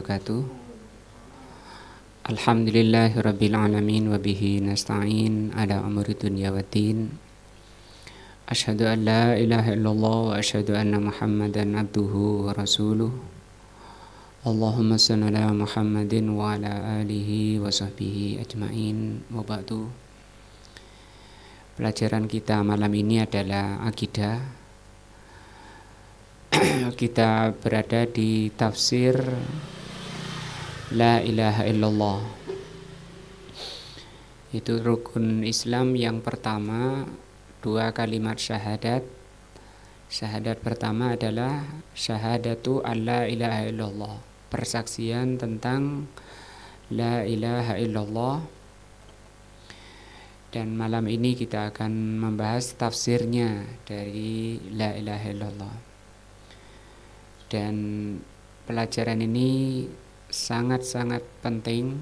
wabarakatuh. Alhamdulillahirabbil alamin wa bihi nasta'in ala umuri dunya waddin. Asyhadu an la ilaha illallah wa asyhadu anna Muhammadan abduhu wa rasuluh. Allahumma shalli ala Muhammadin wa ala alihi wa sahbihi ajmain. Wa ba'du. Pelajaran kita malam ini adalah akidah. Kita berada di tafsir La ilaha illallah. Itu rukun Islam yang pertama, 2 kalimat syahadat. Syahadat pertama adalah syahadatu alla ilaha illallah, persaksian tentang la ilaha illallah. Dan malam ini kita akan membahas tafsirnya dari la ilaha illallah. Dan pelajaran ini sangat-sangat penting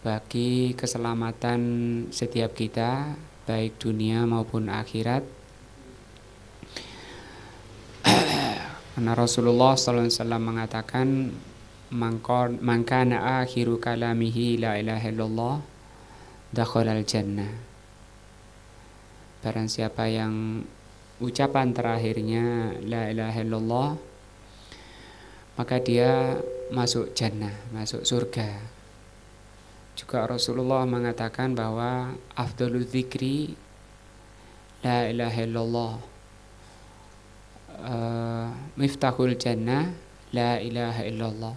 bagi keselamatan setiap kita, baik dunia maupun akhirat. Karena Rasulullah SAW mengatakan, man kana akhiru kalamihi la ilaha illallah dakhalal jannah. Barang siapa yang ucapan terakhirnya la ilaha illallah, maka dia masuk jannah, masuk surga. Juga Rasulullah mengatakan bahwa afdhalul dzikri la ilaha illallah, miftahul jannah la ilaha illallah.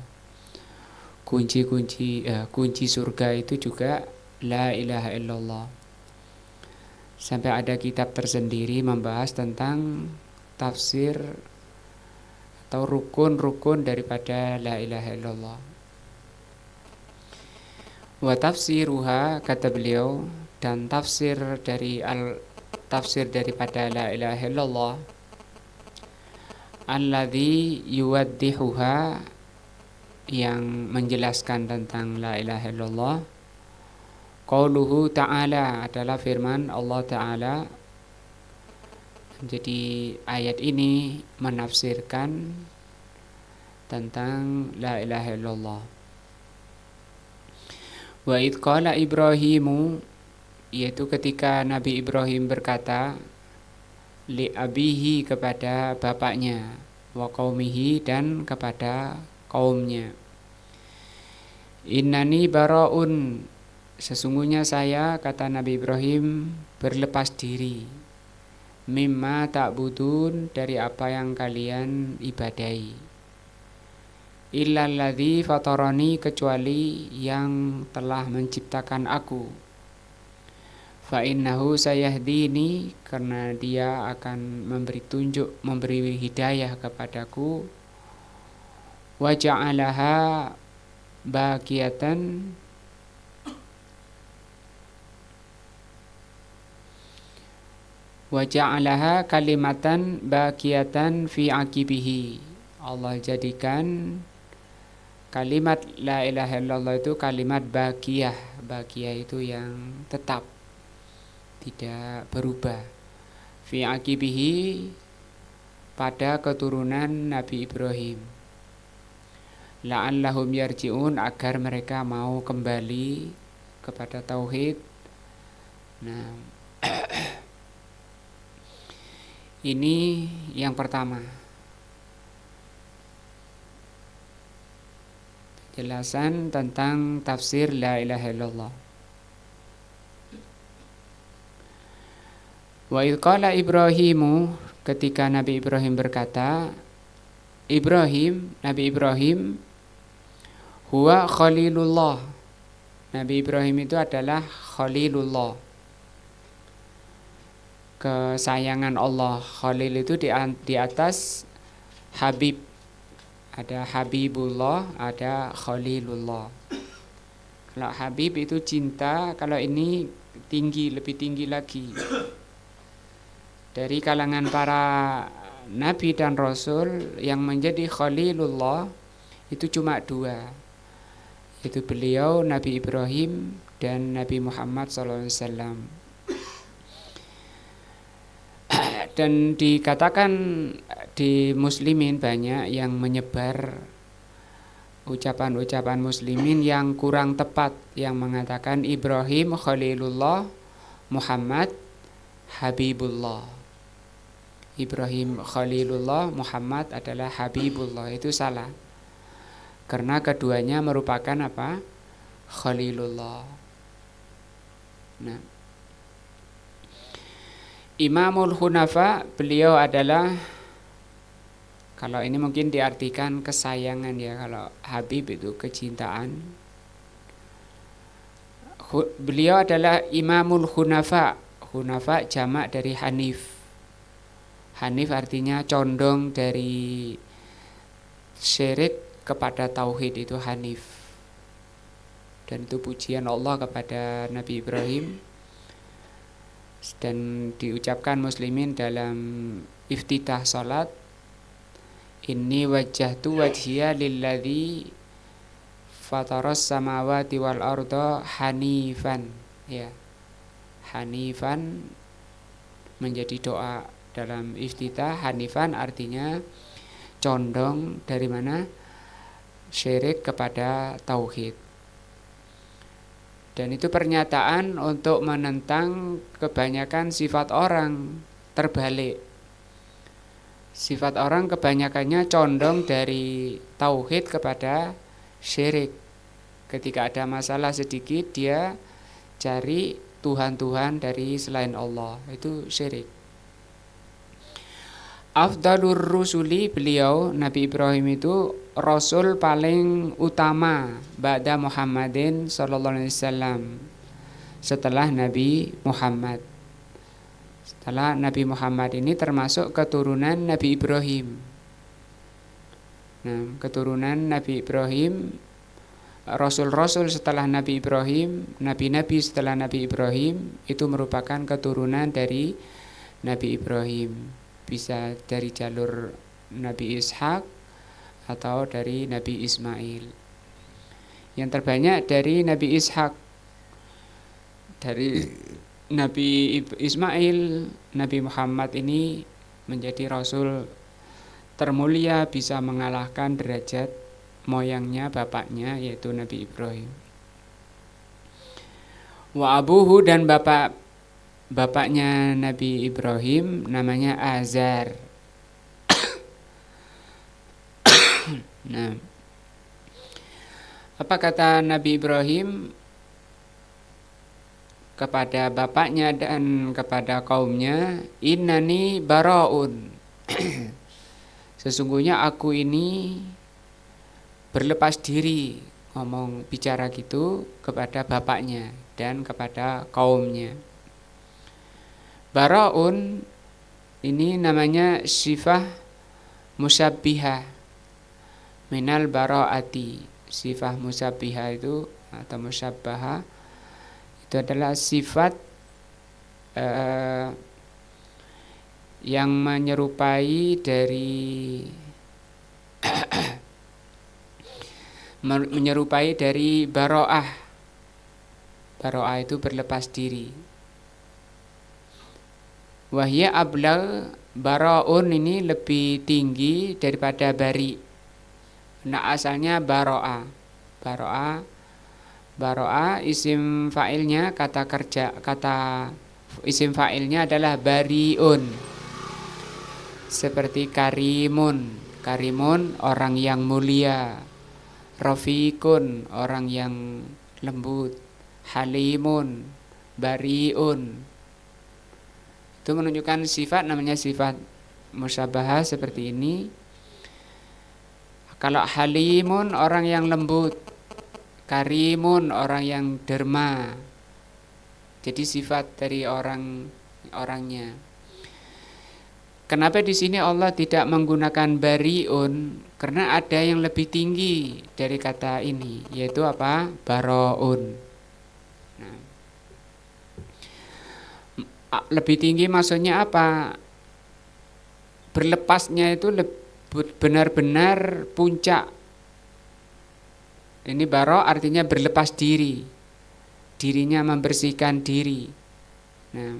Kunci surga itu juga la ilaha illallah. Sampai ada kitab tersendiri membahas tentang tafsir atau rukun-rukun daripada la ilaha illallah. Wa tafsiruha, kata beliau, dan tafsir daripada la ilaha illallah, alladzi yuwaddihuha, yang menjelaskan tentang la ilaha illallah, qauluhu ta'ala, adalah firman Allah Ta'ala. Jadi ayat ini menafsirkan tentang la ilaha illallah. Wa idh qala Ibrahimu, yaitu ketika Nabi Ibrahim berkata li abihi, kepada bapaknya, wa qaumihi, dan kepada kaumnya, innani bara'un, sesungguhnya saya, kata Nabi Ibrahim, berlepas diri, mimma ta'budun, dari apa yang kalian ibadahi, illalladzi fatarani, kecuali yang telah menciptakan aku, fa innahu sayahdini, karena dia akan memberi tunjuk, memberi hidayah kepadaku, wa ja'alaha baqiyatan, wa ja'alaha kalimatan baqiyatan fi aqibihi. Allah jadikan kalimat la ilaha illallah itu kalimat baqiyah. Baqiyah itu yang tetap, tidak berubah. Fi aqibihi, pada keturunan Nabi Ibrahim. La'allahum yarji'un, agar mereka mau kembali kepada tauhid. Nah, ini yang pertama, penjelasan tentang tafsir la ilaha illallah. Wa idh qala Ibrahimu, ketika Nabi Ibrahim berkata, Nabi Ibrahim, huwa khalilullah, Nabi Ibrahim itu adalah khalilullah, kesayangan Allah. Khalil itu di atas Habib. Ada Habibullah, ada Khalilullah. Kalau Habib itu cinta, kalau ini tinggi, lebih tinggi lagi. Dari kalangan para Nabi dan Rasul, yang menjadi Khalilullah itu cuma 2, itu beliau Nabi Ibrahim dan Nabi Muhammad SAW. Dan dikatakan di muslimin banyak yang menyebar ucapan-ucapan muslimin yang kurang tepat yang mengatakan Ibrahim Khalilullah, Muhammad Habibullah. Ibrahim Khalilullah, Muhammad adalah Habibullah, itu salah. Karena keduanya merupakan apa? Khalilullah. Nah, Imamul Hunafa, beliau adalah, kalau ini mungkin diartikan kesayangan ya, kalau Habib itu kecintaan. Beliau adalah Imamul Hunafa. Hunafa jamak dari Hanif. Hanif artinya condong dari syirik kepada tauhid, itu Hanif. Dan itu pujian Allah kepada Nabi Ibrahim, dan diucapkan muslimin dalam iftitah salat, inni wajjahtu wajhiya lilladzi fataras samawati wal arda hanifan, ya. Hanifan menjadi doa dalam iftitah. Hanifan artinya condong dari mana? Syirik kepada tauhid. Dan itu pernyataan untuk menentang kebanyakan sifat orang terbalik. Sifat orang kebanyakannya condong dari tauhid kepada syirik. Ketika ada masalah sedikit, dia cari Tuhan-Tuhan dari selain Allah, itu syirik. Afdalur rusuli, beliau Nabi Ibrahim itu rasul paling utama ba'da Muhammadin sallallahu alaihi wasallam, setelah Nabi Muhammad. Setelah Nabi Muhammad ini termasuk keturunan Nabi Ibrahim. Nah, keturunan Nabi Ibrahim, rasul-rasul setelah Nabi Ibrahim, nabi-nabi setelah Nabi Ibrahim itu merupakan keturunan dari Nabi Ibrahim. Bisa dari jalur Nabi Ishak atau dari Nabi Ismail. Yang terbanyak dari Nabi Ishak. Dari Nabi Ismail, Nabi Muhammad ini menjadi rasul termulia, bisa mengalahkan derajat moyangnya, bapaknya, yaitu Nabi Ibrahim. Wa abuhu, dan bapaknya Nabi Ibrahim namanya Azar. Nah, apa kata Nabi Ibrahim kepada bapaknya dan kepada kaumnya? Innani baraun. Sesungguhnya aku ini berlepas diri, ngomong bicara gitu kepada bapaknya dan kepada kaumnya. Baraun ini namanya sifah musabbihah minal baraati. Sifah musabbihah itu atau musabbaha itu adalah sifat yang menyerupai dari menyerupai dari baro'ah. Baro'ah itu berlepas diri. Wahya ablagh, baro'un ini lebih tinggi daripada bari. Nah, asalnya baro'ah. Baro'ah isim fa'ilnya, kata isim fa'ilnya adalah bariun. Seperti karimun. Karimun orang yang mulia. Rafiqun orang yang lembut. Halimun, bariun. Itu menunjukkan sifat, namanya sifat musyabahah seperti ini. Kalau halimun orang yang lembut, karimun orang yang derma. Jadi sifat dari orangnya. Kenapa di sini Allah tidak menggunakan bariun? Karena ada yang lebih tinggi dari kata ini, yaitu apa? Baroun. Nah, lebih tinggi maksudnya apa? Berlepasnya itu benar-benar puncak. Ini baro artinya berlepas diri, dirinya membersihkan diri. Nah,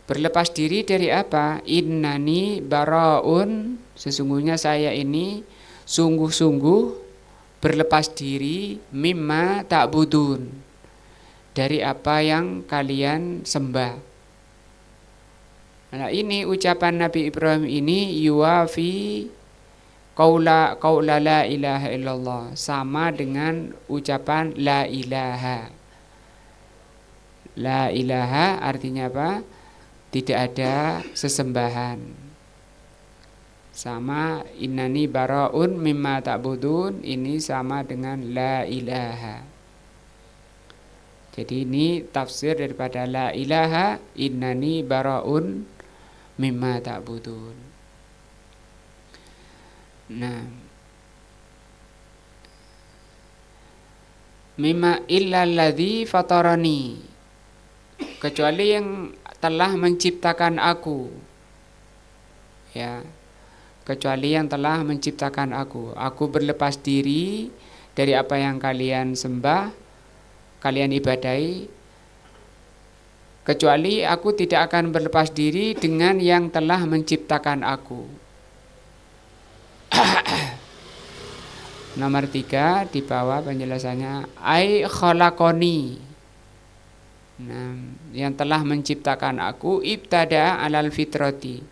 berlepas diri dari apa? Innani baraun, sesungguhnya saya ini sungguh-sungguh berlepas diri mimma ta'budun, dari apa yang kalian sembah. Nah, ini ucapan Nabi Ibrahim ini yuwafi qaula la ilaha illallah, sama dengan ucapan la ilaha. La ilaha artinya apa? Tidak ada sesembahan. Sama innani bara'un mimma ta'budun, ini sama dengan la ilaha. Jadi ini tafsir daripada la ilaha, innani bara'un mimma ta'budun. Nah, mimma illalladzi fatarani, kecuali yang telah menciptakan aku. Ya, kecuali yang telah menciptakan aku. Aku berlepas diri dari apa yang kalian sembah, kalian ibadahi, kecuali aku tidak akan berlepas diri dengan yang telah menciptakan aku. Nomor 3 di bawah penjelasannya, ai khalaqoni. Nah, yang telah menciptakan aku ibtada alal fitrati.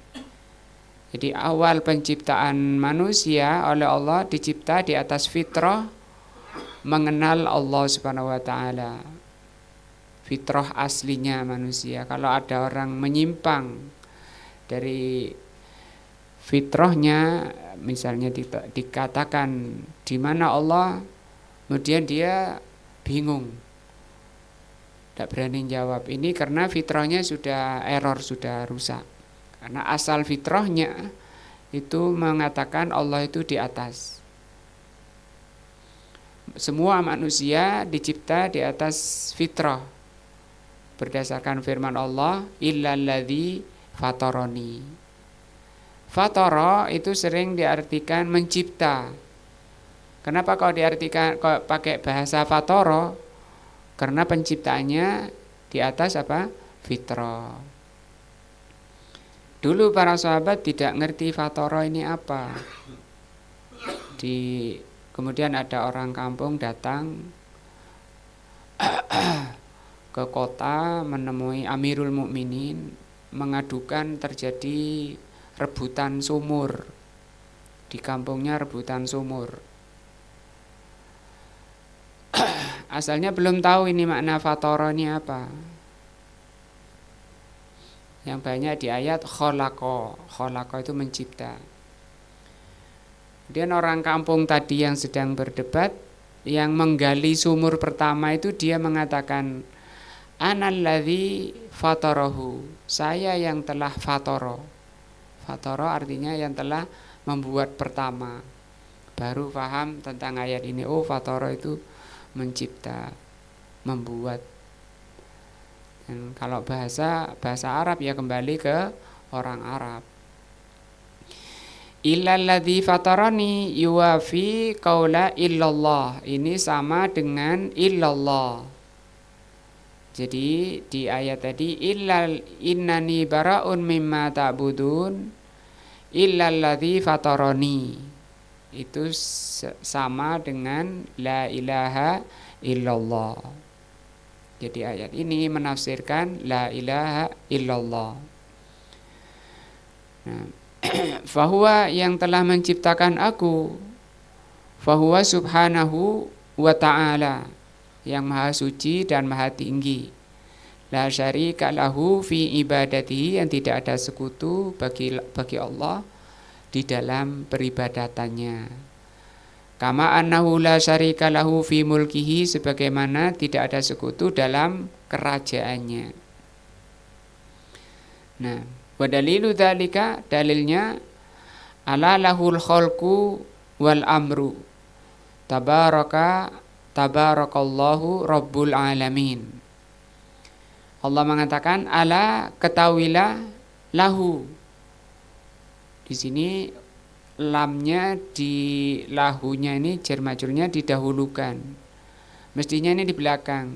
Jadi awal penciptaan manusia oleh Allah dicipta di atas fitrah, mengenal Allah Subhanahu wa taala. Fitrah aslinya manusia. Kalau ada orang menyimpang dari fitrahnya, misalnya dikatakan di mana Allah, kemudian dia bingung, tidak berani jawab. Ini karena fitrahnya sudah error, sudah rusak. Karena asal fitrahnya itu mengatakan Allah itu di atas. Semua manusia dicipta di atas fitrah berdasarkan firman Allah, illalladzi fataroni. Fatara itu sering diartikan mencipta. Kenapa kalau diartikan kalau pakai bahasa fatara? Karena penciptaannya di atas apa? Fitrah. Dulu para sahabat tidak ngerti fatara ini apa. Kemudian ada orang kampung datang ke kota menemui Amirul Mukminin, mengadukan terjadi rebutan sumur. Di kampungnya rebutan sumur. Asalnya belum tahu ini makna fatara ini apa. Yang banyak di ayat khalaqa. Khalaqa itu mencipta. Kemudian orang kampung tadi yang sedang berdebat, yang menggali sumur pertama itu dia mengatakan, analladzi fatarahu, saya yang telah fatara. Fatara artinya yang telah membuat pertama. Baru paham tentang ayat ini. Oh, fatara itu mencipta, membuat. Dan kalau bahasa Arab ya kembali ke orang Arab. Illalladzi fatarani yuwafi qaula illallah. Ini sama dengan illallah. Jadi di ayat tadi innani bara'un mimma ta'budun illalladzi fatarani. Itu sama dengan la ilaha illallah. Jadi ayat ini menafsirkan la ilaha illallah. Nah, fahuwa yang telah menciptakan aku, fahuwa subhanahu wa ta'ala, yang maha suci dan maha tinggi. La syarika lahu fi ibadatihi, yang tidak ada sekutu bagi Allah di dalam peribadatannya. Kama annahu la syarika lahu fi mulkihi, sebagaimana tidak ada sekutu dalam kerajaannya. Nah, wa dalilu dzalika, dalilnya ala lahul khalqu wal amru tabarakallahu rabbul alamin. Allah mengatakan ala, ketahuilah, lahu. Di sini lamnya di lahunya ini jar majrurnya didahulukan. Mestinya ini di belakang.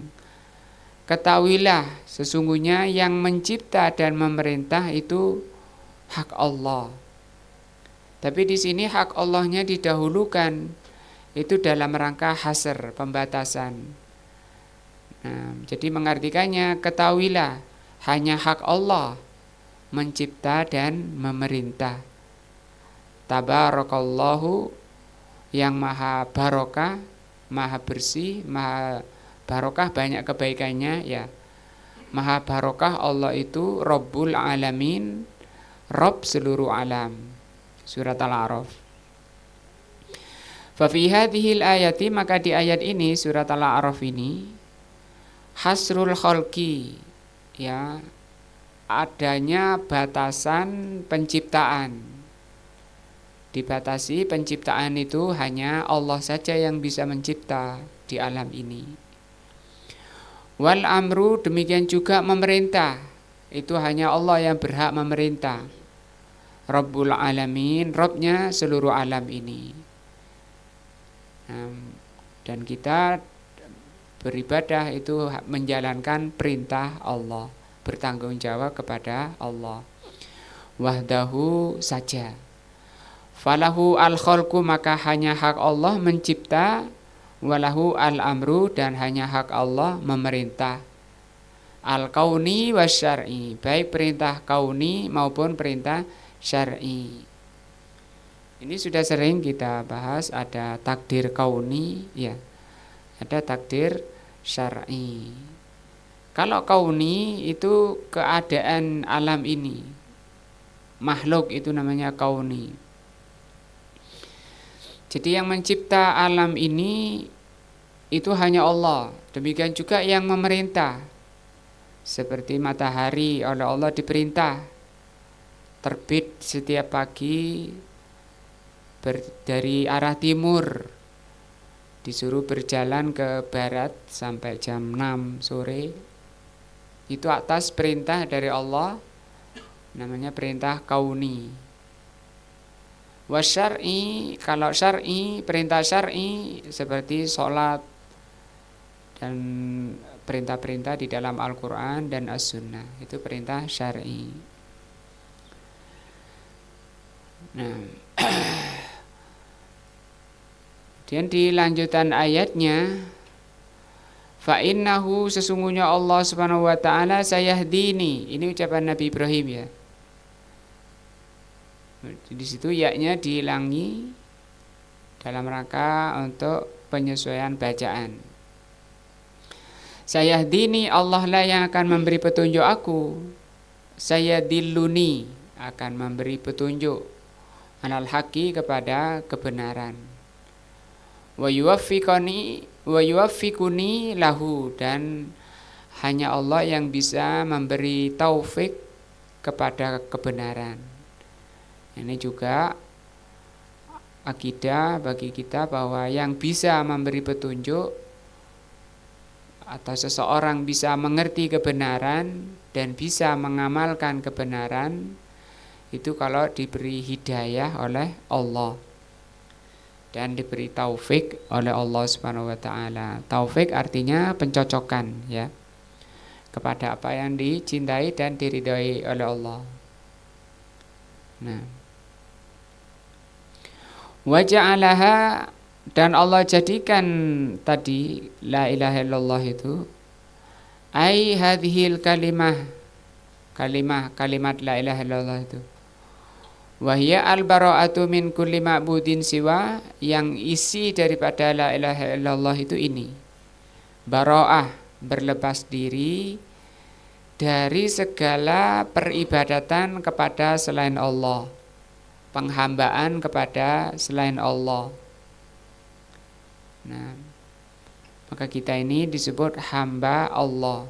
Ketahuilah sesungguhnya yang mencipta dan memerintah itu hak Allah. Tapi di sini hak Allahnya didahulukan. itu dalam rangka hasr, pembatasan. Nah, jadi mengartikannya, ketahuilah hanya hak Allah mencipta dan memerintah. Tabarakallahu, yang maha barokah, maha bersih, maha barokah, banyak kebaikannya ya. Maha barokah Allah itu Rabbul Alamin, Rabb seluruh alam. Surat Al-A'raf. Fa fi hadhil ayati, maka di ayat ini, surat Al-A'raf ini, hasrul khalqi, ya, adanya batasan penciptaan. Dibatasi penciptaan itu hanya Allah saja yang bisa mencipta di alam ini. Wal amru, demikian juga memerintah, itu hanya Allah yang berhak memerintah. Rabbul Alamin, Rabbnya seluruh alam ini. Dan kita beribadah itu menjalankan perintah Allah, bertanggung jawab kepada Allah. Wahdahu saja. Falahu al-khalqu, maka hanya hak Allah mencipta. Walahu al-amru, dan hanya hak Allah memerintah. Al-kauni wasyar'i, baik perintah kauni maupun perintah syar'i. Ini sudah sering kita bahas, ada takdir kauni, ya, ada takdir syar'i. Kalau kauni itu keadaan alam ini, makhluk itu namanya kauni. Jadi yang mencipta alam ini itu hanya Allah. Demikian juga yang memerintah. Seperti matahari oleh Allah diperintah terbit setiap pagi dari arah timur, disuruh berjalan ke barat sampai jam 6 sore. Itu atas perintah dari Allah, namanya perintah kauni. Wasyar'i, kalau syar'i, perintah syar'i seperti sholat dan perintah-perintah di dalam Al-Quran dan As-Sunnah, itu perintah syar'i. Nah, kemudian di lanjutan ayatnya, fa innahu, sesungguhnya Allah Subhanahu wa taala sayahdini. Ini ucapan Nabi Ibrahim ya. Di situ ya-nya dihilangi dalam rangka untuk penyesuaian bacaan. Sayahdini, Allah lah yang akan memberi petunjuk aku. Sayadilluni, akan memberi petunjuk alal haqi, kepada kebenaran. Wa yuwaffiquni lahu, dan hanya Allah yang bisa memberi taufik kepada kebenaran. Ini juga akidah bagi kita bahwa yang bisa memberi petunjuk atau seseorang bisa mengerti kebenaran dan bisa mengamalkan kebenaran itu kalau diberi hidayah oleh Allah dan diberi taufik oleh Allah Subhanahu wa taala. Taufik artinya pencocokan ya, kepada apa yang dicintai dan diridhai oleh Allah. Nah, wa ja'alaha, dan Allah jadikan tadi la ilaha illallah itu, ai hadhil kalimat la ilaha illallah itu, wa hiya al bara'atu min kulli ma'budin siwa, yang isi daripada la ilaha illallah itu ini, bara'ah, berlepas diri dari segala peribadatan kepada selain Allah, penghambaan kepada selain Allah. Nah, maka kita ini disebut hamba Allah.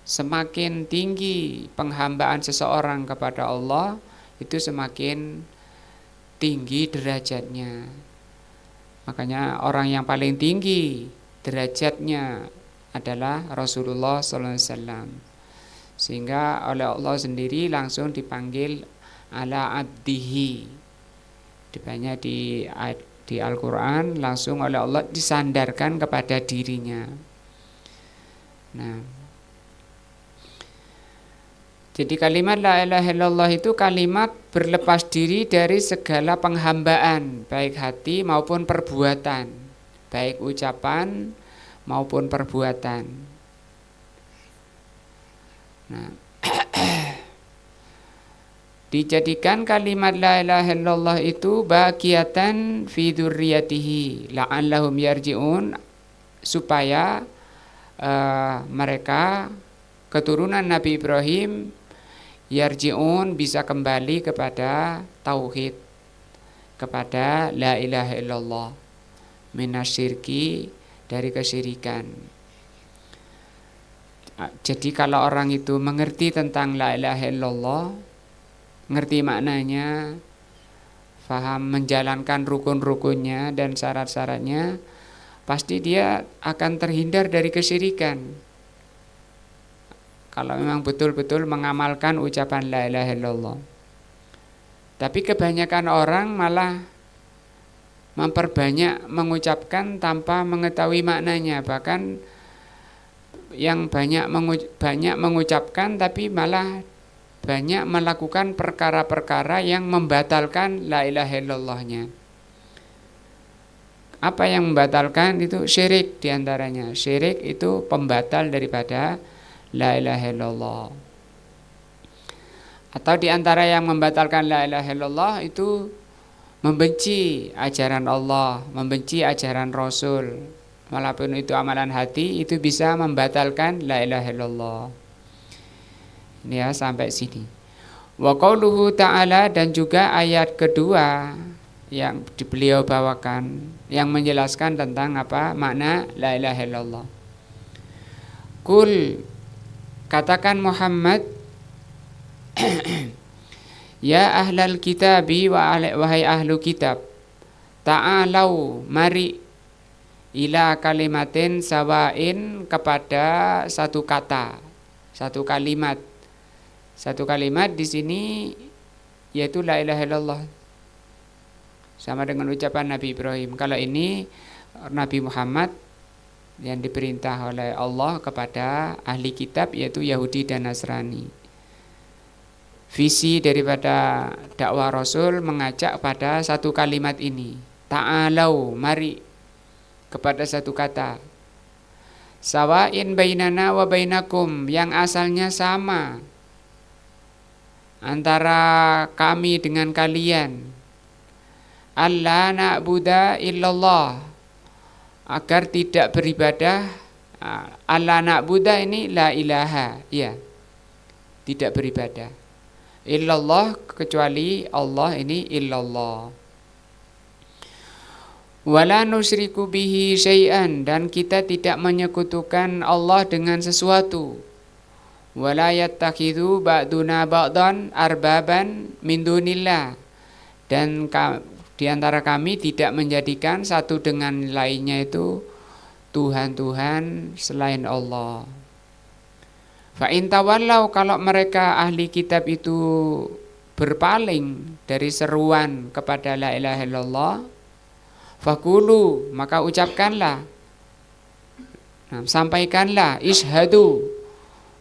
Semakin tinggi penghambaan seseorang kepada Allah, itu semakin tinggi derajatnya. Makanya orang yang paling tinggi derajatnya adalah Rasulullah SAW. Sehingga oleh Allah sendiri langsung dipanggil ala abdihi. Banyak di Al-Quran langsung oleh Allah disandarkan kepada dirinya. Nah, Jadi kalimat la ilaha illallah itu kalimat berlepas diri dari segala penghambaan, baik hati maupun perbuatan, baik ucapan maupun perbuatan. Nah, dijadikan kalimat la ilaha illallah itu baqiyatan fi dzurriyyatihi la'allahum yarji'un, supaya mereka keturunan Nabi Ibrahim yarji'un bisa kembali kepada tauhid, kepada la ilaha illallah, minasyirki, dari kesyirikan. Jadi kalau orang itu mengerti tentang la ilaha illallah, ngerti maknanya, faham menjalankan rukun-rukunnya dan syarat-syaratnya, pasti dia akan terhindar dari kesyirikan. Kalau memang betul-betul mengamalkan ucapan la ilaha illallah. Tapi kebanyakan orang malah memperbanyak mengucapkan tanpa mengetahui maknanya. Bahkan yang banyak mengucapkan tapi malah banyak melakukan perkara-perkara yang membatalkan la ilaha illallahnya. Apa yang membatalkan? Itu syirik diantaranya. Syirik itu pembatal daripada la ilaha illallah. Atau diantara yang membatalkan la ilaha illallah itu membenci ajaran Allah, membenci ajaran Rasul. Walaupun itu amalan hati, itu bisa membatalkan la ilaha illallah. Ini ya, sampai sini. Wa qauluhu ta'ala, dan juga ayat kedua yang beliau bawakan yang menjelaskan tentang apa makna la ilaha illallah. Kul, katakan Muhammad, ya ahlal kitabi, wahai ahlu kitab, ta'alau, mari, ila kalimatin sawain, kepada satu kata, satu kalimat. Satu kalimat di sini yaitu la ilaha illallah. Sama dengan ucapan Nabi Ibrahim. Kalau ini Nabi Muhammad yang diperintah oleh Allah kepada ahli kitab, yaitu Yahudi dan Nasrani. Visi daripada dakwah Rasul mengajak pada satu kalimat ini. Ta'alau, mari, kepada satu kata. Sawain bainana wa bainakum, yang asalnya sama antara kami dengan kalian. Alla na'budu illallah, agar tidak beribadah. Alla na'budu ini la ilaha, ya, tidak beribadah. Illallah, kecuali Allah, ini illallah. Wala nusyriku bihi syai'an, dan kita tidak menyekutukan Allah dengan sesuatu. Wala yattakhidhu ba'duna ba'dan arbaban min dunillah, dan di antara kami tidak menjadikan satu dengan lainnya itu Tuhan-Tuhan selain Allah. Fa in tawallau, kalau mereka ahli kitab itu berpaling dari seruan kepada la ilaha illallah, faqulu, maka ucapkanlah, sampaikanlah, ishadu,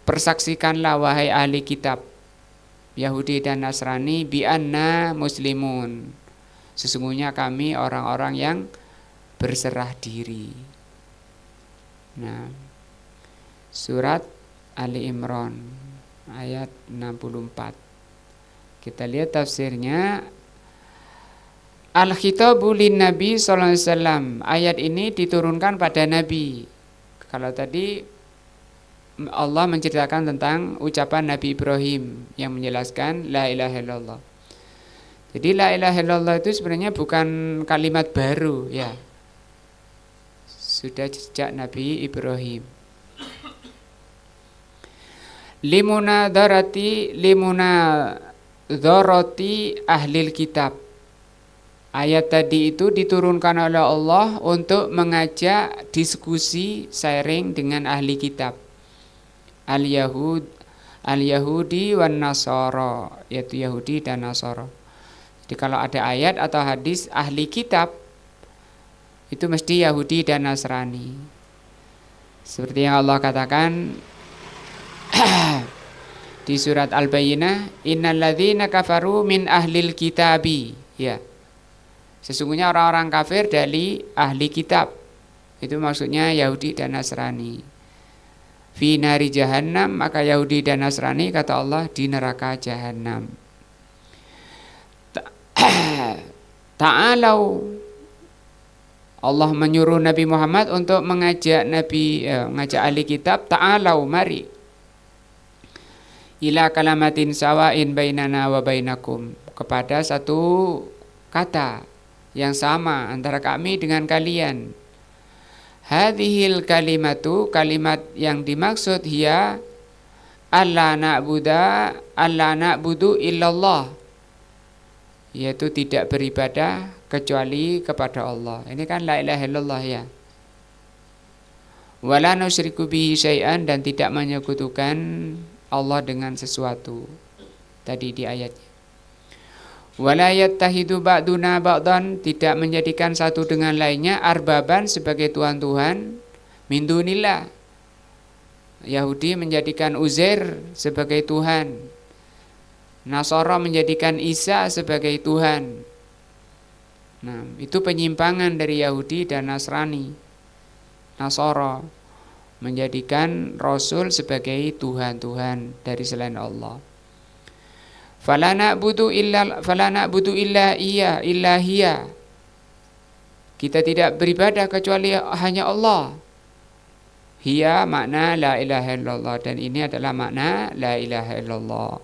persaksikanlah wahai ahli kitab Yahudi dan Nasrani, bi anna muslimun, sesungguhnya kami orang-orang yang berserah diri. Nah, surat Ali Imran ayat 64. Kita lihat tafsirnya. Al-khitabu lin Nabi sallallahu alaihi wasallam. Ayat ini diturunkan pada Nabi. Kalau tadi Allah menceritakan tentang ucapan Nabi Ibrahim yang menjelaskan la ilaha illallah. Jadi la ilaha illallah itu sebenarnya bukan kalimat baru, ya. Sudah sejak Nabi Ibrahim. Limunadharati ahlil kitab. Ayat tadi itu diturunkan oleh Allah untuk mengajak diskusi, sharing dengan ahli kitab. Al-Yahudi wan Nasara, yaitu Yahudi dan Nasara. Jadi kalau ada ayat atau hadis ahli kitab, itu mesti Yahudi dan Nasrani. Seperti yang Allah katakan di surat Al-Bayyinah, innalladzina kafaru min ahlil kitabi, ya. Sesungguhnya orang-orang kafir dari ahli kitab. Itu maksudnya Yahudi dan Nasrani. Fi nari jahannam, maka Yahudi dan Nasrani kata Allah di neraka jahannam. Ta'alau, Allah menyuruh Nabi Muhammad untuk mengajak mengajak ahli kitab, ta'alau, mari, ila kalamatin sawain bainana wa bainakum, kepada satu kata yang sama antara kami dengan kalian. Hadhil kalimatu, kalimat yang dimaksud hiya alla na'budu illallah, yaitu tidak beribadah kecuali kepada Allah. Ini kan la ilaha illallah, ya. Wala nusyriku bihi syai'an, dan tidak menyekutukan Allah dengan sesuatu. Tadi di ayatnya. Wala yattahidu ba'duna ba'dan, tidak menjadikan satu dengan lainnya arbaban sebagai tuhan-tuhan min dunillah. Yahudi menjadikan Uzair sebagai Tuhan. Nasara menjadikan Isa sebagai Tuhan. Nah, itu penyimpangan dari Yahudi dan Nasrani. Nasara menjadikan Rasul sebagai Tuhan-Tuhan dari selain Allah. Fala na'budu illa hiya. Kita tidak beribadah kecuali hanya Allah. Hiya makna la ilaha illallah, dan ini adalah makna la ilaha illallah.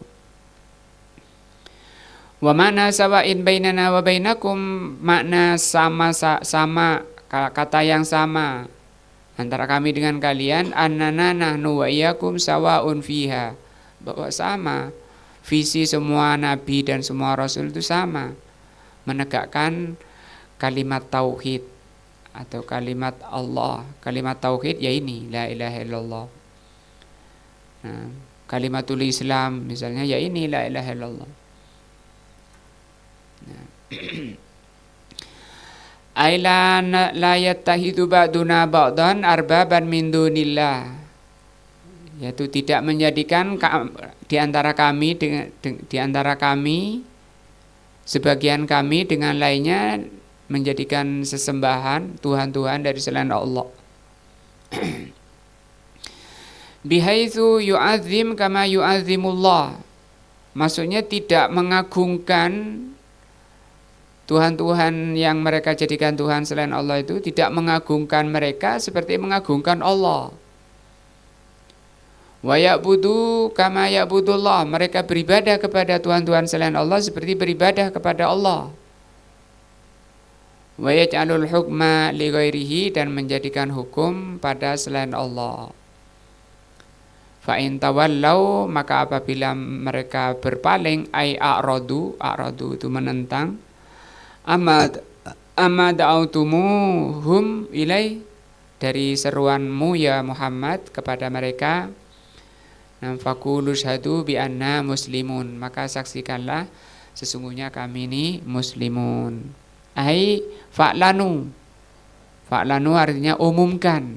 Wa makna sawain bainana wa bainakum, makna sama kata yang sama antara kami dengan kalian, annana nahnu wa iyyakum sawaun fiha, bahwa sama visi semua nabi dan semua rasul itu sama, menegakkan kalimat tauhid atau kalimat Allah. Kalimat tauhid ya ini la ilaha illallah. Nah, kalimatul Islam misalnya ya ini la ilaha illallah. Nah. Aila la yattahidu ba'duna ba'dan arbaban min dunillah, yaitu tidak menjadikan di antara kami sebagian kami dengan lainnya menjadikan sesembahan tuhan-tuhan dari selain Allah. Bihaitsu yu'azzim kama yu'azzimullah, maksudnya tidak mengagungkan Tuhan-Tuhan yang mereka jadikan Tuhan selain Allah itu, tidak mengagungkan mereka seperti mengagungkan Allah. Wa ya'budu kama ya'budullah, mereka beribadah kepada Tuhan-Tuhan selain Allah seperti beribadah kepada Allah. Wa yaj'alul hukma li ghairihi, dan menjadikan hukum pada selain Allah. Fa in tawallau, maka apabila mereka berpaling, ai a'radu itu menentang, amma da'autumuhum ilai, dari seruanmu ya Muhammad kepada mereka, faqulu syhadu bi anna muslimun, maka saksikanlah sesungguhnya kami ini muslimun. Ai fa'lanu artinya umumkan,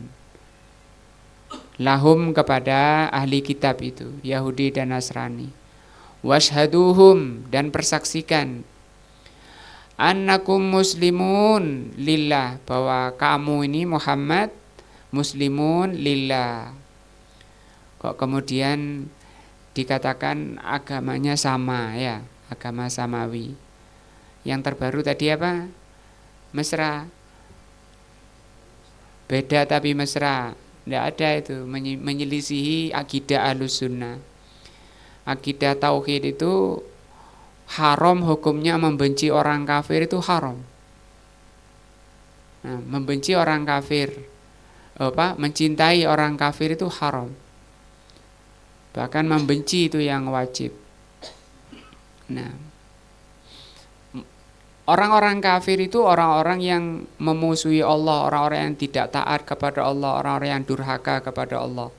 lahum kepada ahli kitab itu Yahudi dan Nasrani, washhaduhum, dan persaksikan, annakum muslimun lillah, bahwa kamu ini Muhammad muslimun lillah. Kok kemudian dikatakan agamanya sama, ya, agama samawi. Yang terbaru tadi apa? Mesra. Beda tapi mesra. Tidak ada itu, menyelisihi akidah Ahlussunnah. Akidah tauhid itu haram hukumnya, membenci orang kafir itu haram. Nah, membenci orang kafir, mencintai orang kafir itu haram. Bahkan membenci itu yang wajib. Nah, orang-orang kafir itu orang-orang yang memusuhi Allah, orang-orang yang tidak taat kepada Allah, orang-orang yang durhaka kepada Allah.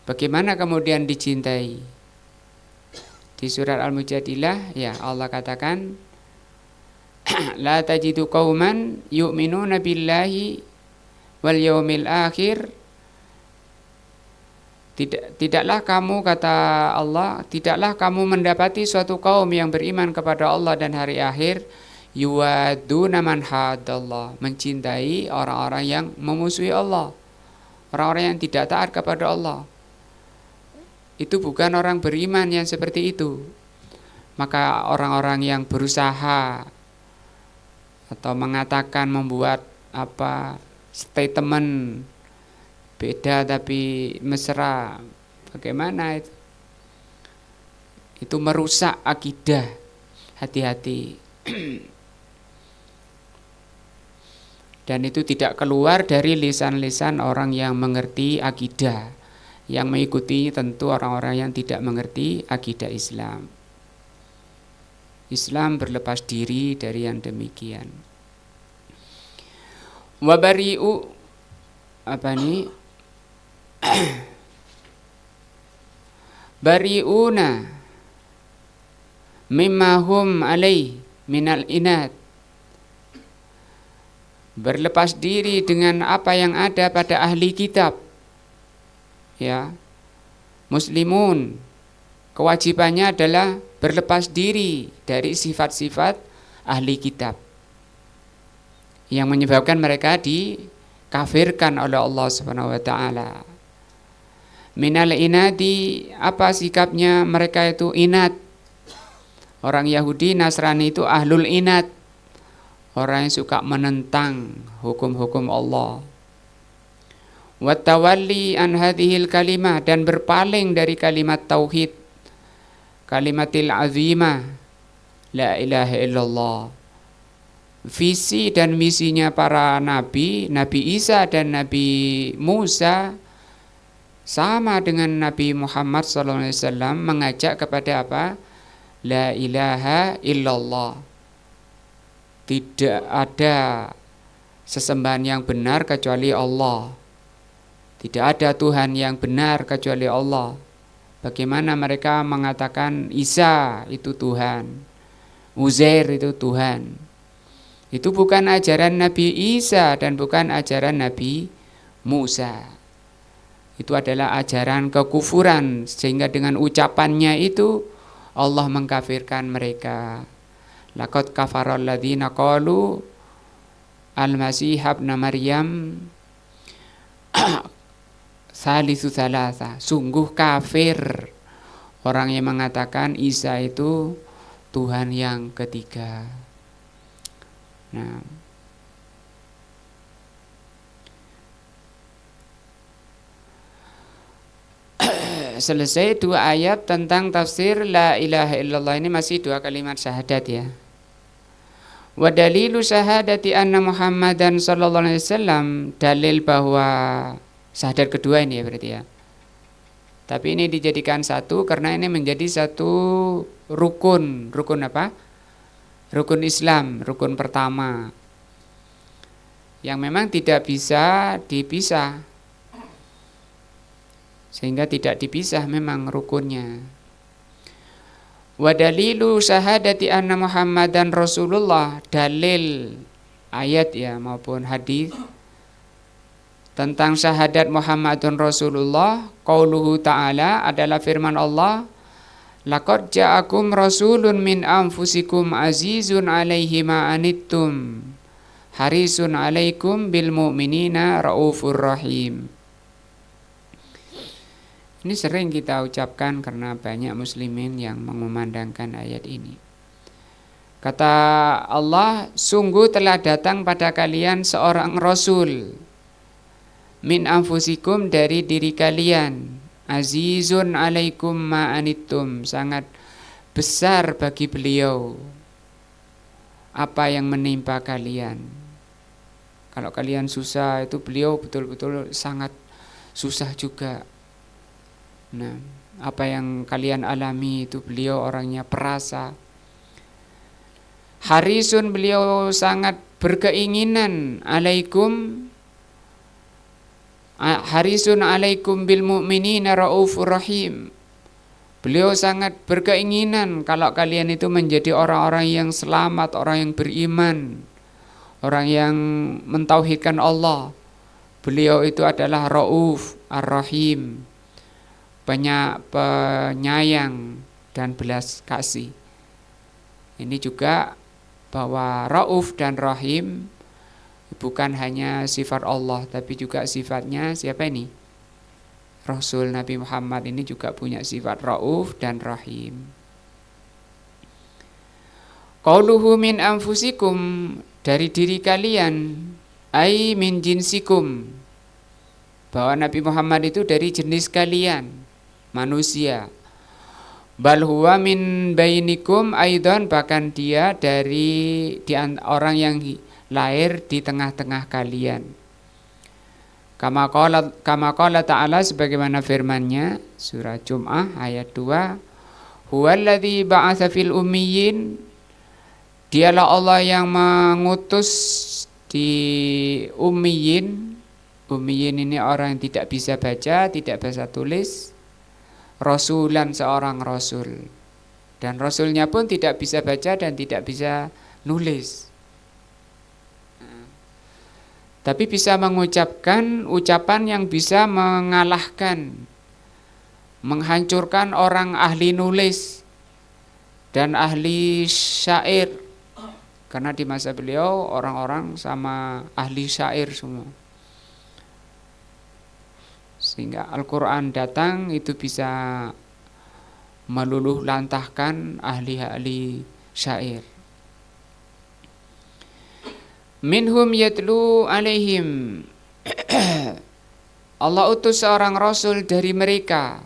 Bagaimana kemudian dicintai? Di surat Al-Mujadilah, ya, Allah katakan, la tajidu qauman yu'minuna billahi wal yaumil akhir, Tidaklah kamu, kata Allah, tidaklah kamu mendapati suatu kaum yang beriman kepada Allah dan hari akhir, yuwaduna man hadallah, mencintai orang-orang yang memusuhi Allah, orang-orang yang tidak taat kepada Allah. Itu bukan orang beriman yang seperti itu. Maka orang-orang yang berusaha atau mengatakan, membuat statement beda tapi mesra, bagaimana itu? Itu merusak akidah. Hati-hati. Dan itu tidak keluar dari lisan-lisan orang yang mengerti akidah. Yang mengikuti tentu orang-orang yang tidak mengerti akidah Islam. Islam berlepas diri dari yang demikian. Wabari'u bari'una mimma hum alaih minal inat, berlepas diri dengan apa yang ada pada ahli kitab. Ya, muslimun kewajibannya adalah berlepas diri dari sifat-sifat ahli kitab yang menyebabkan mereka dikafirkan oleh Allah Subhanahu wa taala. Minal inadi, apa sikapnya mereka itu? Inat. Orang Yahudi Nasrani itu ahlul inat, orang yang suka menentang hukum-hukum Allah. Wattawalli an hadhil kalimah, dan berpaling dari kalimat tauhid, kalimatil azimah, la ilaha illallah. Visi dan misinya para nabi, Nabi Isa dan Nabi Musa, sama dengan Nabi Muhammad SAW, mengajak kepada apa? La ilaha illallah. Tidak ada sesembahan yang benar kecuali Allah. Tidak ada Tuhan yang benar kecuali Allah. Bagaimana mereka mengatakan Isa itu Tuhan, Uzair itu Tuhan? Itu bukan ajaran Nabi Isa dan bukan ajaran Nabi Musa. Itu adalah ajaran kekufuran, sehingga dengan ucapannya itu Allah mengkafirkan mereka. Laqad kafaral ladzina qalu al-masih ibnu Maryam salisu salasa. Sungguh kafir orang yang mengatakan Isa itu Tuhan yang ketiga. Nah, selesai dua ayat tentang tafsir la ilaha illallah. Ini masih dua kalimat syahadat ya. Wa dalilu syahadati anna Muhammadan sallallahu alaihi wasallam, dalil bahwa syahadat kedua ini ya berarti ya. Tapi ini dijadikan satu karena ini menjadi satu rukun. Rukun apa? Rukun Islam, rukun pertama. Yang memang tidak bisa dipisah. Sehingga tidak dipisah memang rukunnya. Wa dalilu syahadati anna Muhammadan Rasulullah, dalil ayat ya maupun hadis tentang syahadat Muhammadun Rasulullah, qauluhu ta'ala, adalah firman Allah, laqad ja'akum rasulun min anfusikum azizun 'alaihi ma anittum harisun 'alaikum bil mu'minina raufur rahim. Ini sering kita ucapkan karena banyak muslimin yang mengumandangkan ayat ini. Kata Allah, sungguh telah datang pada kalian seorang rasul min anfusikum, dari diri kalian, azizun alaikum ma'anittum, sangat besar bagi beliau apa yang menimpa kalian. Kalau kalian susah, itu beliau betul-betul sangat susah juga. Nah, apa yang kalian alami itu beliau orangnya perasa. Harisun, beliau sangat berkeinginan, alaikum, harisun alaikum bil mu'minina raufur rahim. Beliau sangat berkeinginan kalau kalian itu menjadi orang-orang yang selamat, orang yang beriman, orang yang mentauhidkan Allah. Beliau itu adalah rauf ar-rahim, penyayang dan belas kasih. Ini juga bahwa Rauf dan Rahim bukan hanya sifat Allah, tapi juga sifatnya siapa ini? Rasul Nabi Muhammad ini juga punya sifat Rauf dan Rahim. Qauluhu min anfusikum, dari diri kalian, ai min jinsikum, bahwa Nabi Muhammad itu dari jenis kalian, manusia. Bal huwa min bainikum aidan, bahkan dia dari orang yang lahir di tengah-tengah kalian. Kama qala ta'ala, sebagaimana firman-Nya surah Jum'ah ayat 2, huwallazi ba'atsa fil ummiyin, dialah Allah yang mengutus di ummiyin. Ummiyin ini orang yang tidak bisa baca, tidak bisa tulis. Rasulan, seorang rasul, dan rasulnya pun tidak bisa baca dan tidak bisa nulis, tapi bisa mengucapkan ucapan yang bisa mengalahkan, menghancurkan orang ahli nulis dan ahli syair, karena di masa beliau orang-orang sama ahli syair semua. Sehingga Al-Quran datang itu bisa meluluh lantahkan ahli-ahli syair. Minhum yatlu alaihim, Allah utus seorang rasul dari mereka.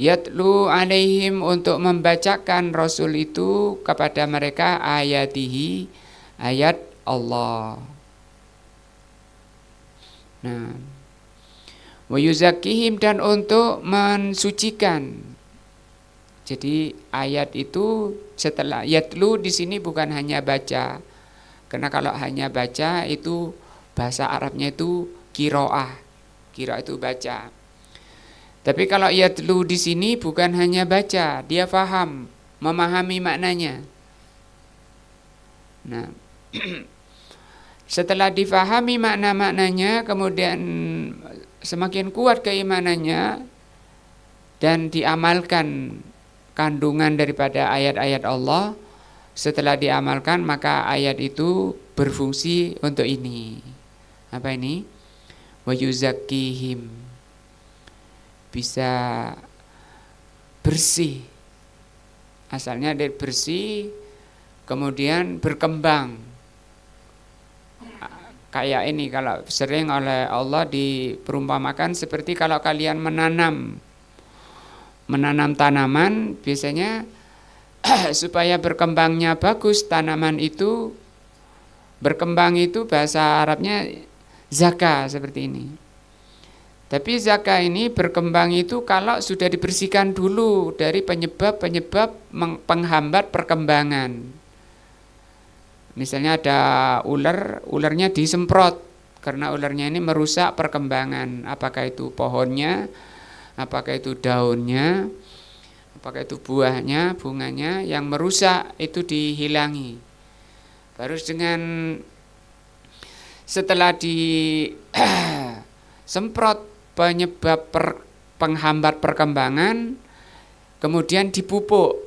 Yatlu alaihim, untuk membacakan rasul itu kepada mereka ayatihi, ayat Allah. Nah, wa yuzakkihim, dan untuk mensucikan. Jadi ayat itu setelah yatlu di sini bukan hanya baca, karena kalau hanya baca itu bahasa Arabnya itu qiraah. Qiraah itu baca. Tapi kalau yatlu di sini bukan hanya baca, dia faham, memahami maknanya. Nah, setelah difahami makna-maknanya, kemudian semakin kuat keimanannya dan diamalkan kandungan daripada ayat-ayat Allah. Setelah diamalkan, maka ayat itu berfungsi untuk ini. Apa ini? Wa yuzakkihim, bisa bersih. Asalnya dari bersih, kemudian berkembang. Kayak ini, kalau sering oleh Allah diperumpamakan seperti kalau kalian menanam tanaman, biasanya supaya berkembangnya bagus, tanaman itu berkembang itu bahasa Arabnya zaka, seperti ini. Tapi zaka ini berkembang itu kalau sudah dibersihkan dulu dari penyebab-penyebab penghambat perkembangan. Misalnya ada ularnya disemprot, karena ularnya ini merusak perkembangan, apakah itu pohonnya, apakah itu daunnya, apakah itu buahnya, bunganya, yang merusak itu dihilangi. Baru setelah disemprot penyebab penghambat perkembangan, kemudian dipupuk,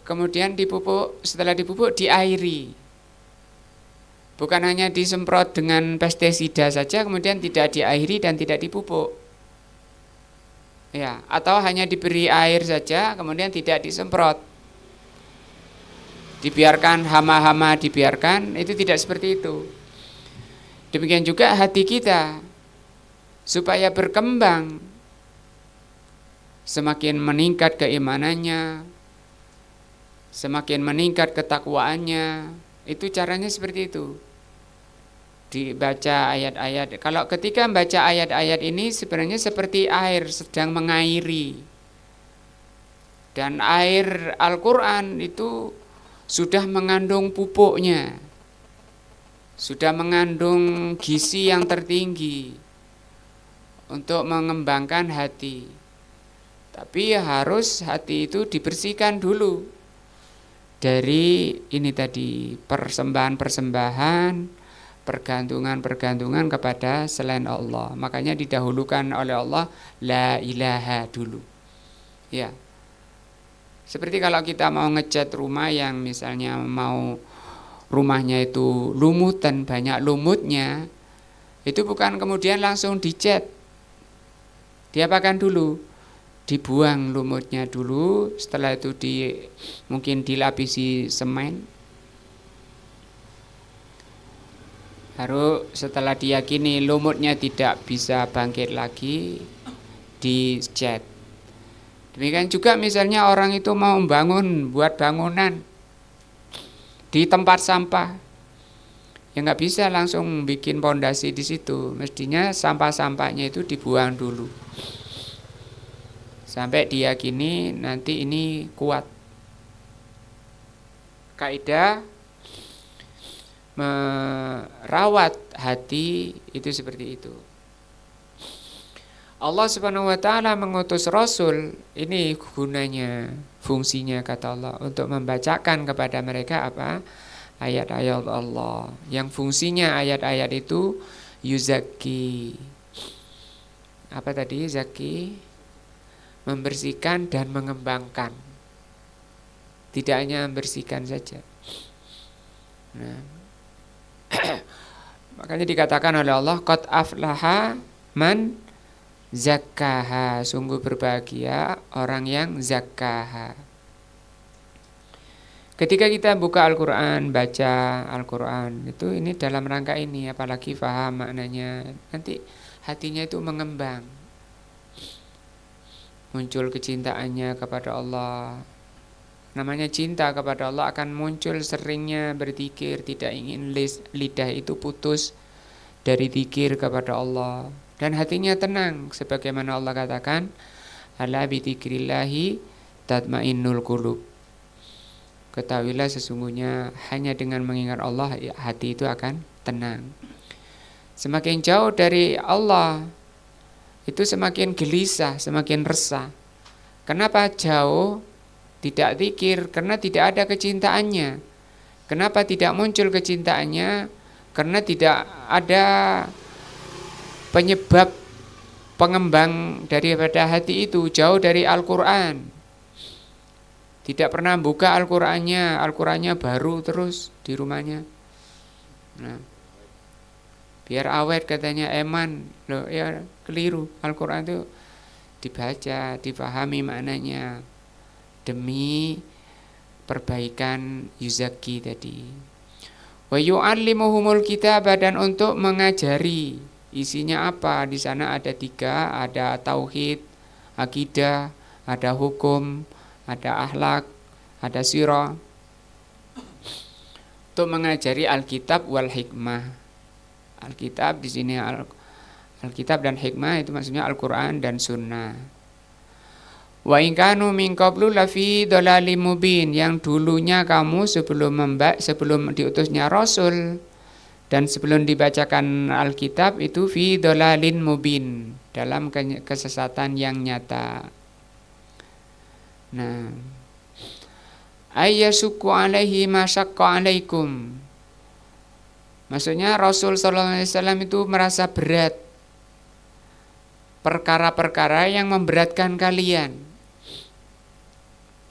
kemudian setelah dipupuk diairi. Bukan hanya disemprot dengan pestisida saja, kemudian tidak diairi dan tidak dipupuk. Ya, atau hanya diberi air saja, kemudian tidak disemprot. Dibiarkan hama-hama, dibiarkan, itu tidak seperti itu. Demikian juga hati kita, supaya berkembang, semakin meningkat keimanannya, semakin meningkat ketakwaannya, itu caranya seperti itu. Dibaca ayat-ayat. Kalau ketika membaca ayat-ayat ini sebenarnya seperti air sedang mengairi. Dan air Al-Quran itu sudah mengandung pupuknya, sudah mengandung gizi yang tertinggi untuk mengembangkan hati. Tapi harus hati itu dibersihkan dulu dari ini tadi, persembahan-persembahan, pergantungan kepada selain Allah. Makanya didahulukan oleh Allah la ilaha dulu. Ya. Seperti kalau kita mau ngecat rumah yang misalnya mau rumahnya itu lumutan, banyak lumutnya, itu bukan kemudian langsung dicat. Diapakan dulu? Dibuang lumutnya dulu, setelah itu mungkin dilapisi semen. Baru setelah diyakini lumutnya tidak bisa bangkit lagi, dicat. Demikian juga misalnya orang itu mau membangun, buat bangunan di tempat sampah, ya nggak bisa langsung bikin pondasi di situ. Mestinya sampah-sampahnya itu dibuang dulu, sampai diyakini nanti ini kuat. Kaidah merawat hati itu seperti itu. Allah Subhanahu wa taala mengutus Rasul, ini gunanya, fungsinya kata Allah untuk membacakan kepada mereka apa? Ayat-ayat Allah. Yang fungsinya ayat-ayat itu yuzaki. Apa tadi? Zaki, membersihkan dan mengembangkan. Tidak hanya membersihkan saja. Nah, makanya dikatakan oleh Allah, qad aflaha man zakkaha, sungguh berbahagia orang yang zakkaha. Ketika kita buka Al-Quran, baca Al-Quran, itu ini dalam rangka ini, apalagi paham maknanya, nanti hatinya itu mengembang, muncul kecintaannya kepada Allah. Namanya cinta kepada Allah akan muncul seringnya berzikir, tidak ingin lidah itu putus dari zikir kepada Allah. Dan hatinya tenang, sebagaimana Allah katakan, ala bidzikrillahi tatmainnul qulub. Ketahuilah sesungguhnya hanya dengan mengingat Allah hati itu akan tenang. Semakin jauh dari Allah itu semakin gelisah, semakin resah. Kenapa jauh? Tidak zikir, karena tidak ada kecintaannya. Kenapa tidak muncul kecintaannya? Karena tidak ada penyebab pengembang daripada hati itu, jauh dari Al-Quran. Tidak pernah buka Al-Qurannya baru terus di rumahnya. Nah, biar awet katanya eman, loh ya keliru. Al-Quran itu dibaca, dipahami maknanya demi perbaikan yuzaki tadi. Wa yu'allimuhumul kitab, dan untuk mengajari. Isinya apa? Di sana ada 3, ada tauhid, akidah, ada hukum, ada akhlak, ada sirah. Untuk mengajari Alkitab wal hikmah. Alkitab di sini Alkitab dan hikmah itu maksudnya Al-Qur'an dan Sunnah. Wa in kanu min qablu lafi dhalalim mubin, yang dulunya kamu sebelum diutusnya Rasul dan sebelum dibacakan Alkitab itu fi dhalalin mubin, dalam kesesatan yang nyata. Nah, ayyasuku alaihi masyaqqa alaikum. Maksudnya Rasul sallallahu alaihi wasallam itu merasa berat perkara-perkara yang memberatkan kalian.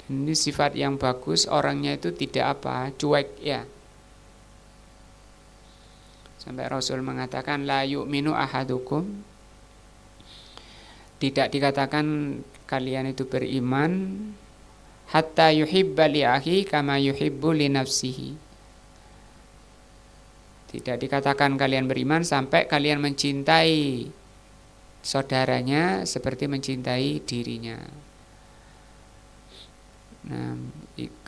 Dan ini sifat yang bagus, orangnya itu tidak cuek ya. Sampai Rasul mengatakan la yu'minu ahadukum, tidak dikatakan kalian itu beriman hatta yuhibba li akhi kama yuhibbu li nafsihi. Tidak dikatakan kalian beriman sampai kalian mencintai saudaranya seperti mencintai dirinya. Nah,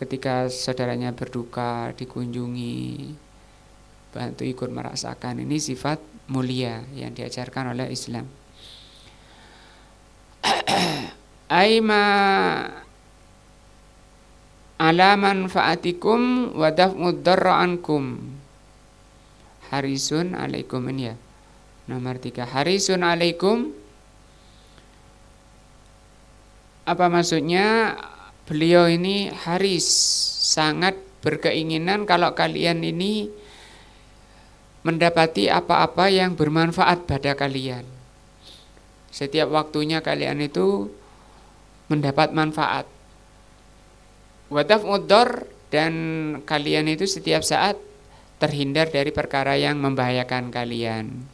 ketika saudaranya berduka dikunjungi, bantu ikut merasakan, ini sifat mulia yang diajarkan oleh Islam. Aima ala manfaatikum wa daf'ud darra ankum. Harisun alaikum, ini ya. Nomor 3, harisun alaikum. Apa maksudnya? Beliau ini haris, sangat berkeinginan kalau kalian ini mendapati apa-apa yang bermanfaat pada kalian. Setiap waktunya kalian itu mendapat manfaat. Wa daf'ud-dar, dan kalian itu setiap saat terhindar dari perkara yang membahayakan kalian.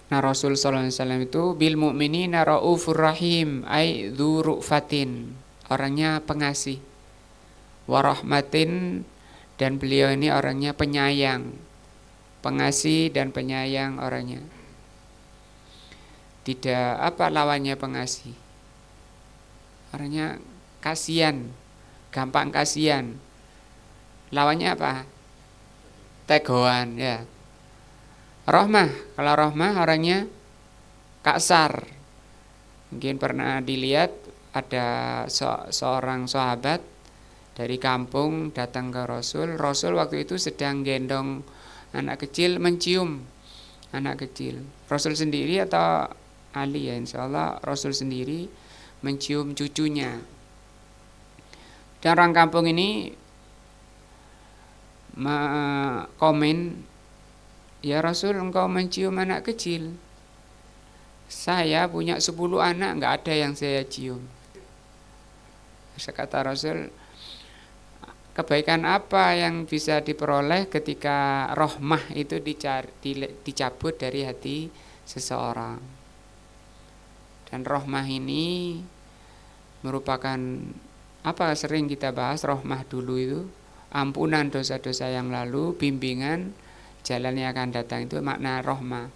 Nah, Rasul sallallahu alaihi wasallam itu bil mu'minina raufur rahim, ai dzu ru'fatin, orangnya pengasih, warahmatin, dan beliau ini orangnya penyayang, pengasih dan penyayang orangnya. Tidak apa lawannya pengasih, orangnya kasihan, gampang kasihan. Lawannya apa? Tegoan, ya. Rahmah, kalau rahmah orangnya kasar. Mungkin pernah dilihat ada seorang sahabat dari kampung datang ke Rasul. Rasul waktu itu sedang gendong anak kecil, mencium anak kecil. Rasul sendiri atau Ali, ya insya Allah Rasul sendiri mencium cucunya. Dan orang kampung ini komen, ya Rasul, engkau mencium anak kecil. Saya punya 10 anak, enggak ada yang saya cium. Kata Rasul, kebaikan apa yang bisa diperoleh ketika rahmah itu dicabut dari hati seseorang. Dan rahmah ini merupakan apa, sering kita bahas rahmah dulu itu, ampunan dosa-dosa yang lalu, bimbingan jalan yang akan datang, itu makna rahmah.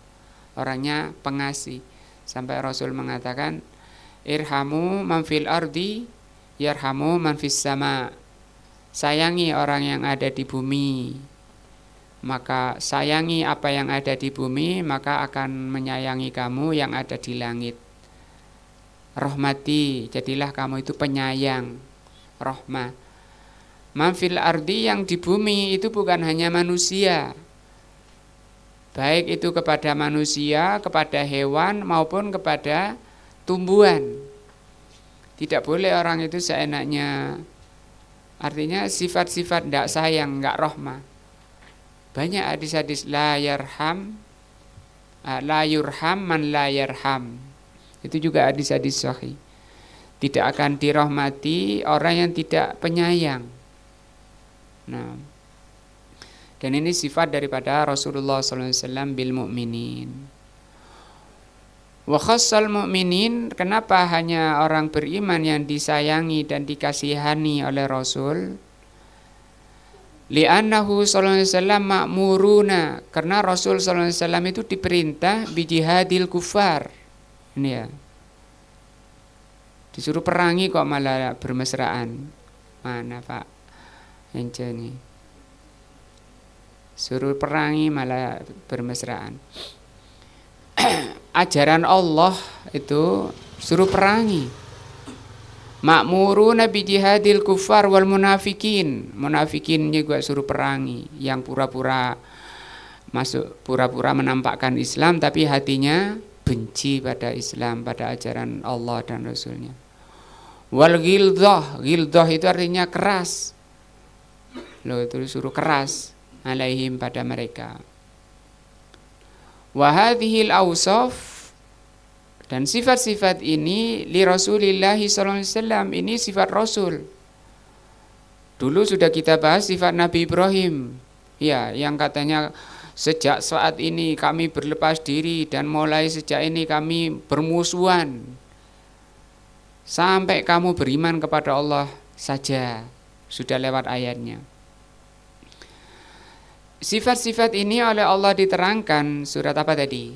Orangnya pengasih. Sampai Rasul mengatakan, irhamu man fil ardi yarhamu man fis sama. Sayangi orang yang ada di bumi, maka sayangi apa yang ada di bumi, maka akan menyayangi kamu yang ada di langit. Rahmati, jadilah kamu itu penyayang. Rahmah. Man fil ardi, yang di bumi itu bukan hanya manusia, baik itu kepada manusia, kepada hewan, maupun kepada tumbuhan. Tidak boleh orang itu seenaknya, artinya sifat-sifat tidak sayang, tidak rahmah. Banyak hadis-hadis la yurham man la yarham. Itu juga hadis-hadis sahih. Tidak akan dirahmati orang yang tidak penyayang. Nah, dan ini sifat daripada Rasulullah SAW bil mu'minin. Wa khassal mu'minin, kenapa hanya orang beriman yang disayangi dan dikasihani oleh Rasul? Li'annahu sallallahu alaihi wasallam ma'muruna, karena Rasul sallallahu alaihi wasallam itu diperintah bijihadil kufar. Ini ya. Disuruh perangi kok malah bermesraan. Mana Pak Ence nih? Suruh perangi malah bermesraan. Ajaran Allah itu suruh perangi. Ma'muruna bi jihadil kufar wal munafikin. Munafikin juga suruh perangi, yang pura-pura masuk, pura-pura menampakkan Islam tapi hatinya benci pada Islam, pada ajaran Allah dan Rasulnya. Wal ghildzah, ghildzah itu artinya keras. Loh, itu suruh keras alaihim, pada mereka. Wa hadhil awsaf, dan sifat-sifat ini li Rasulillah sallallahu alaihi wasallam, ini sifat Rasul. Dulu sudah kita bahas sifat Nabi Ibrahim, ya, yang katanya sejak saat ini kami berlepas diri, dan mulai sejak ini kami bermusuhan sampai kamu beriman kepada Allah saja. Sudah lewat ayatnya. Sifat-sifat ini oleh Allah diterangkan surat apa tadi?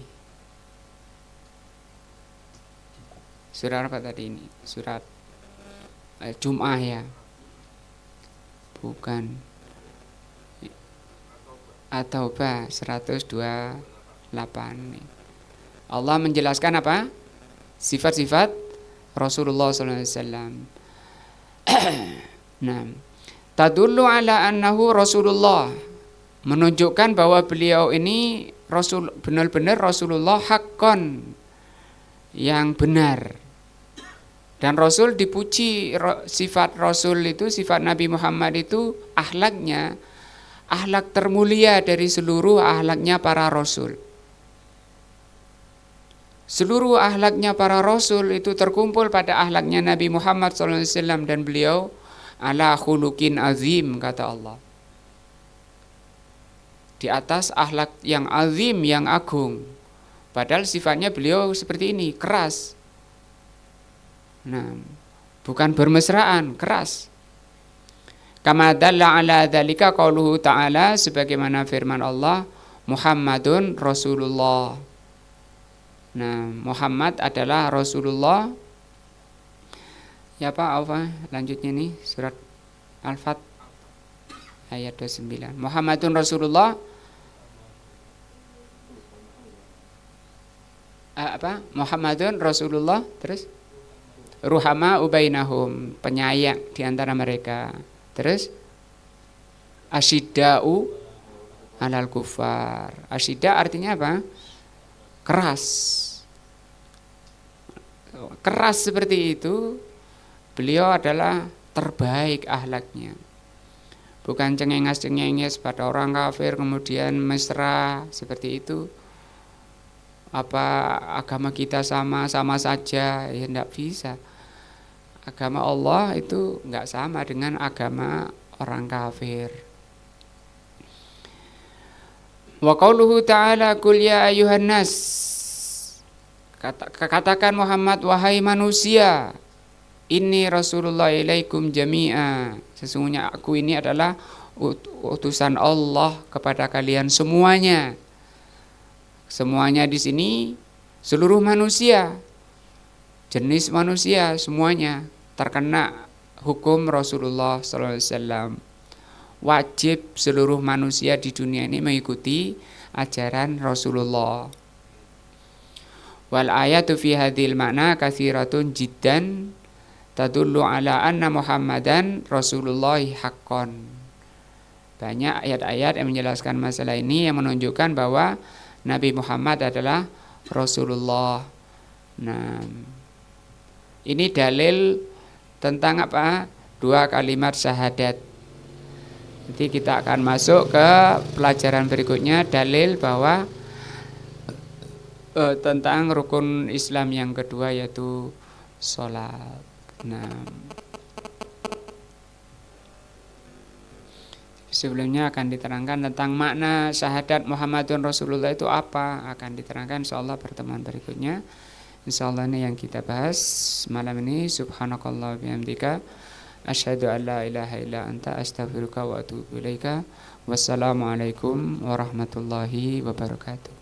Surat apa tadi ini? Surat Jum'ah, ya? Bukan. At-Taubah 128. Allah menjelaskan apa? Sifat-sifat Rasulullah SAW. Nah, tadullu ala annahu Rasulullah, menunjukkan bahwa beliau ini Rasul, benar-benar Rasulullah haqqan, yang benar. Dan Rasul dipuji, sifat Rasul itu, sifat Nabi Muhammad itu akhlaknya akhlak termulia dari seluruh akhlaknya para rasul. Seluruh akhlaknya para rasul itu terkumpul pada akhlaknya Nabi Muhammad SAW, dan beliau ala khuluqin azim, kata Allah. Di atas akhlak yang azim, yang agung. Padahal sifatnya beliau seperti ini, keras. Nah, bukan bermesraan, keras. Kama dalla ala dzalika qauluhu ta'ala, sebagaimana firman Allah, Muhammadun Rasulullah. Nah, Muhammad adalah Rasulullah. Ya Pak, apa lanjutnya nih surat Al-Fat ayat 29. Muhammadun Rasulullah Muhammadun Rasulullah, terus ruhama ubainahum, penyayang di antara mereka. Terus asyidda'u alal kufar. Asyidda artinya apa? Keras. Keras seperti itu. Beliau adalah terbaik akhlaknya. Bukan cengenges-cengenges pada orang kafir kemudian mesra seperti itu. Apa agama kita sama saja, ya tidak bisa. Agama Allah itu enggak sama dengan agama orang kafir. Wa qauluhu ta'ala qul ya ayyuhan nas, katakan Muhammad, wahai manusia, inni rasulullah ilaikum jami'a, sesungguhnya aku ini adalah utusan Allah kepada kalian semuanya. Semuanya di sini seluruh manusia, jenis manusia semuanya terkena hukum Rasulullah SAW. Wajib seluruh manusia di dunia ini mengikuti ajaran Rasulullah. Wal ayatu fi hadhil makna katsiratun jiddan tadullu ala anna Muhammadan Rasulullah haqqan. Banyak ayat-ayat yang menjelaskan masalah ini, yang menunjukkan bahwa Nabi Muhammad adalah Rasulullah. Nah, ini dalil tentang apa? Dua kalimat syahadat. Nanti kita akan masuk ke pelajaran berikutnya, dalil bahwa tentang rukun Islam yang kedua, yaitu sholat. Nah, sebelumnya akan diterangkan tentang makna syahadat Muhammadun Rasulullah itu apa, akan diterangkan insyaallah pertemuan berikutnya. Insyaallah ini yang kita bahas malam ini. Subhanakallah bihamdika asyhadu an la ilaha illa anta astaghfiruka wa atubu ilaika. Wassalamualaikum warahmatullahi wabarakatuh.